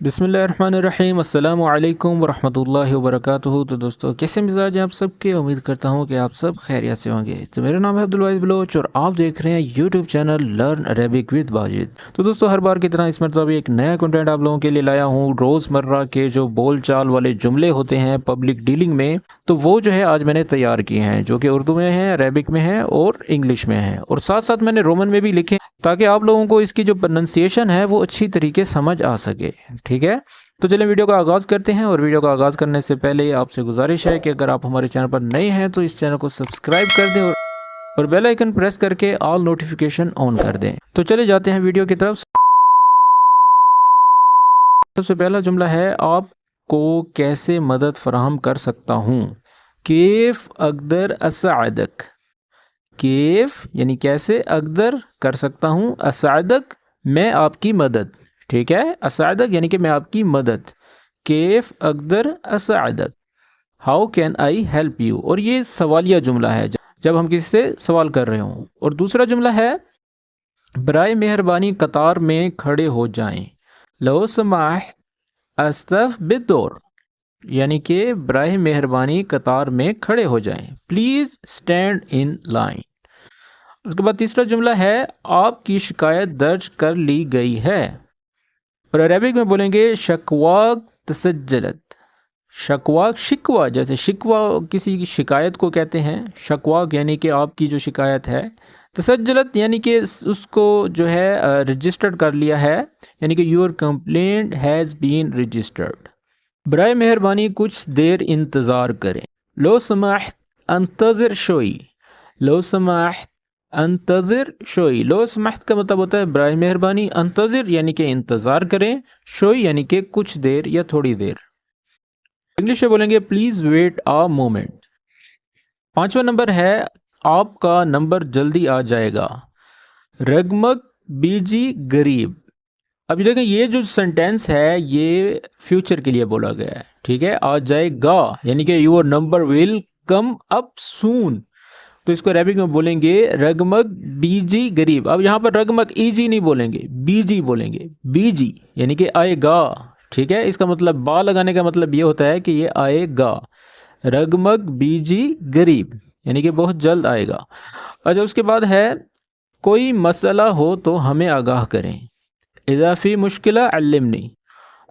बिस्मिल्लाहिर्रहमानिर्रहीम अस्सलामु अलैकुम वरहमतुल्लाहि वबरकातुहू। तो दोस्तों, कैसे मिजाज हैं आप सबके? उम्मीद करता हूँ कि आप सब खैरियत से होंगे। तो मेरा नाम है अब्दुल वाइद बलोच और आप देख रहे हैं YouTube channel learn Arabic with Wajid. तो दोस्तों, हर बार की तरह इस मरतबा भी एक नया कंटेंट आप लोगों के लिए लाया हूँ। रोज़मर्रा के जो बोल चाल वाले जुमले होते हैं पब्लिक डीलिंग में, तो वो जो है आज मैंने तैयार किए हैं, जो कि उर्दू में हैं, अरेबिक में हैं और इंग्लिश में हैं, और साथ साथ मैंने रोमन में भी लिखे ताकि आप लोगों को इसकी जो प्रोनाउंसिएशन है वो अच्छी तरीके समझ आ सके। ठीक है, तो चलिए वीडियो का आगाज़ करते हैं। और वीडियो का आगाज़ करने से पहले आपसे गुजारिश है कि अगर आप हमारे चैनल पर नए हैं तो इस चैनल को सब्सक्राइब कर दें और बेल आइकन प्रेस करके ऑल नोटिफिकेशन ऑन कर दें। तो चले जाते हैं वीडियो की तरफ। सबसे पहला जुमला है, आपको कैसे मदद फराहम कर सकता हूँ। केफ अकदर असादक। केफ यानी कैसे, अकदर कर सकता हूँ, असादक मैं आपकी मदद। ठीक है, असादक यानी कि मैं आपकी मदद। केफ अकदर असादक, how can I help you. और ये सवालिया जुमला है जब हम किसी से सवाल कर रहे हों। और दूसरा जुमला है, बराए मेहरबानी कतार में खड़े हो जाएं। लो समाह अस्तफ बिदौर, यानी कि बराए मेहरबानी कतार में खड़े हो जाएं। Please stand in line. उसके बाद तीसरा जुमला है, आपकी शिकायत दर्ज कर ली गई है। और अरबिक में बोलेंगे शकवाक तसज्जलत। शकवाक शिकवा, जैसे शिकवा किसी की शिकायत को कहते हैं। शकवाक यानी कि आपकी जो शिकायत है। तसज्जलत यानी कि उसको जो है रजिस्टर्ड कर लिया है, यानी कि your complaint has been registered. बराए मेहरबानी कुछ देर इंतज़ार करें। लो समाह अंतज़िर शोई। लो समाह अंतज़िर शोई। लो समाहत का मतलब होता है बराए मेहरबानी, अंतज़िर यानी कि इंतज़ार करें, शोई यानी कि कुछ देर या थोड़ी देर। इंग्लिश में बोलेंगे प्लीज़ वेट अ मोमेंट। पांचवा नंबर है, आपका नंबर जल्दी आ जाएगा। रगमग बीजी गरीब। अब देखें, ये जो सेंटेंस है ये फ्यूचर के लिए बोला गया है। ठीक है, आ जाएगा यानी कि your number will come up सून। तो इसको अरबिक में बोलेंगे रगमग बीजी गरीब। अब यहाँ पर रगमग ईजी नहीं बोलेंगे, बीजी बोलेंगे। बीजी यानी कि आएगा। ठीक है, इसका मतलब बा लगाने का मतलब ये होता है कि ये आएगा। रगमग बीजी गरीब यानी कि बहुत जल्द आएगा। अच्छा, उसके बाद है, कोई मसला हो तो हमें आगाह करें। इजाफी मुश्किला अल्लिमनी।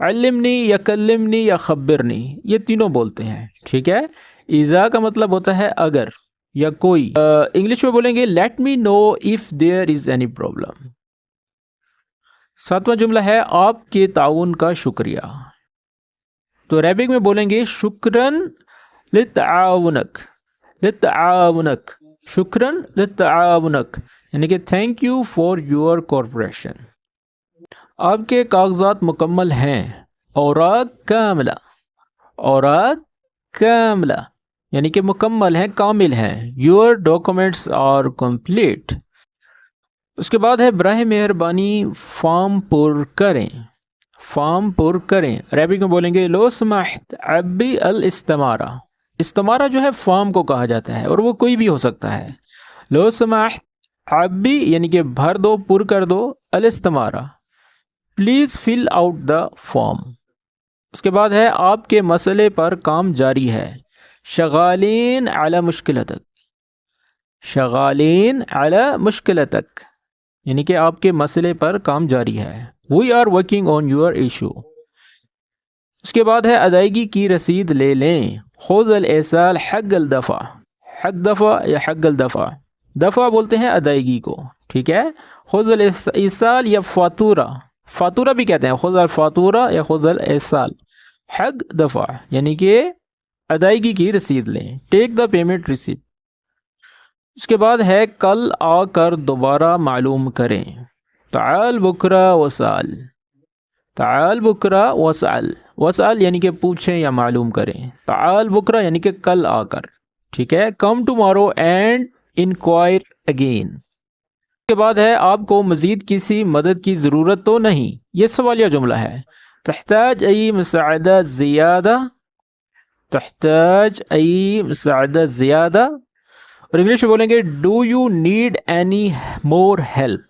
अल्लिमनी या कल्लिमनी या खब्बिरनी, ये तीनों बोलते हैं। ठीक है, इज़ा का मतलब होता है अगर या कोई। इंग्लिश में बोलेंगे let me know if there is any problem. सातवां जुमला है, आपके ताउन का शुक्रिया। तो अरबिक में बोलेंगे शुक्रन लित्ताउनक। लित्ताउनक, शुक्रन लित्ताउनक यानी कि thank you for your cooperation. आपके कागजात मुकम्मल हैं। औराक कामिला। औराक कामिला यानी कि मुकम्मल हैं, कामिल हैं। Your documents are complete. उसके बाद है, बराह मेहरबानी फॉर्म पुर करें। फॉर्म पुर करें। अरबिक में बोलेंगे लो समाहत अब्बी अल इस्तमारा। इस्तमारा जो है फॉर्म को कहा जाता है और वो कोई भी हो सकता है। लो समाहत अब्बी यानी कि भर दो, पुर कर दो। अल इस्तमारा, please fill out the form. उसके बाद है, आपके मसले पर काम जारी है। शगालीन अला मुश्किलतक। शगालीन अला मुश्किलतक यानी कि आपके मसले पर काम जारी है। We are working on your issue. उसके बाद है, अदायगी की रसीद ले लें। खुज़ल एसाल हक़ल दफ़ा। हक़ दफ़ा या हक़ल दफ़ा, दफ़ा बोलते हैं अदायगी को। ठीक है, खुज़ल एसाल या फातूरा, फातूरा भी कहते हैं। खुज़ल फातूरा या खुज़ल एसाल। हक़ दफ़ा यानी कि अदायगी की रसीद लें। Take the payment receipt. उसके बाद है, कल आकर दोबारा मालूम करें। ताल बुकरा वसाल। ताल बुकरा वसाल। वसाल यानी कि पूछें या मालूम करें। ताल बुकरा यानी कि कल आकर। ठीक है, come tomorrow and enquire again. उसके बाद है, आपको मज़ीद किसी मदद की ज़रूरत तो नहीं। ये सवालिया जुमला है। तहताज अई मुसाअदा ज़ियादा। तहताज अई मुसाअदा ज़ियादा। और इंग्लिश में बोलेंगे do you need any more help.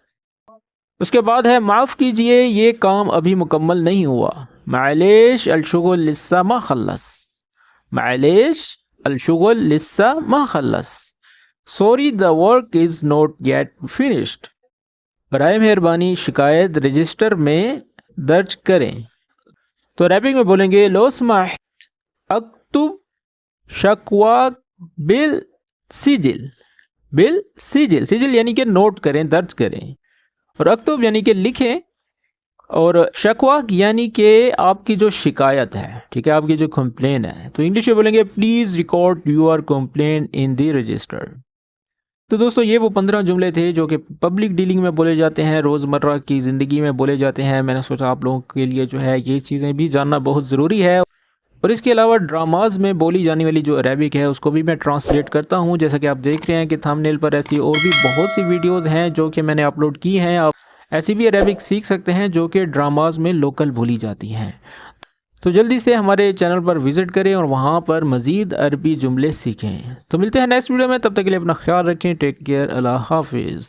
उसके बाद है, माफ़ कीजिए ये काम अभी मुकम्मल नहीं हुआ। معلش الشغل لسه ما خلص. معلش الشغل لسه ما خلص. Sorry the work is not yet finished. برائے مہربانی شکایت رجسٹر میں درج کریں. تو ریپنگ میں بولیں گے لو سمحت اکتب شکواک بالسجل. بالسجل، سجل یعنی کہ نوٹ کریں، درج کریں، اور اکتب یعنی کہ لکھیں، اور شکواک یعنی کہ آپ کی جو شکایت ہے، ٹھیک ہے، آپ کی جو کمپلین ہے. تو انگلش میں بولیں گے please record your complaint in the register. تو دوستو یہ وہ 15 جملے تھے جو کہ پبلک ڈیلنگ میں بولے جاتے ہیں، روزمرہ کی زندگی میں بولے جاتے ہیں. میں نے سوچا آپ لوگوں کے لیے جو ہے یہ چیزیں بھی جاننا بہت ضروری ہے. اور اس کے علاوہ ڈراماز میں بولی جانے والی جو عربک ہے اس کو بھی میں ٹرانسلیٹ کرتا ہوں. جیسا کہ آپ دیکھ رہے ہیں کہ تھمب نیل پر ایسی اور بھی بہت سی ویڈیوز ہیں جو کہ میں نے اپلوڈ کی ہیں. آپ ایسی بھی عربک سیکھ سکتے ہیں جو کہ ڈراماز میں لوکل بولی جاتی ہیں. تو جلدی سے ہمارے چینل پر وزٹ کریں اور وہاں پر مزید عربی جملے سیکھیں. تو ملتے ہیں نیکسٹ ویڈیو میں، تب تک کے لیے اپنا خیال رکھیں. ٹیک کیئر، اللہ حافظ.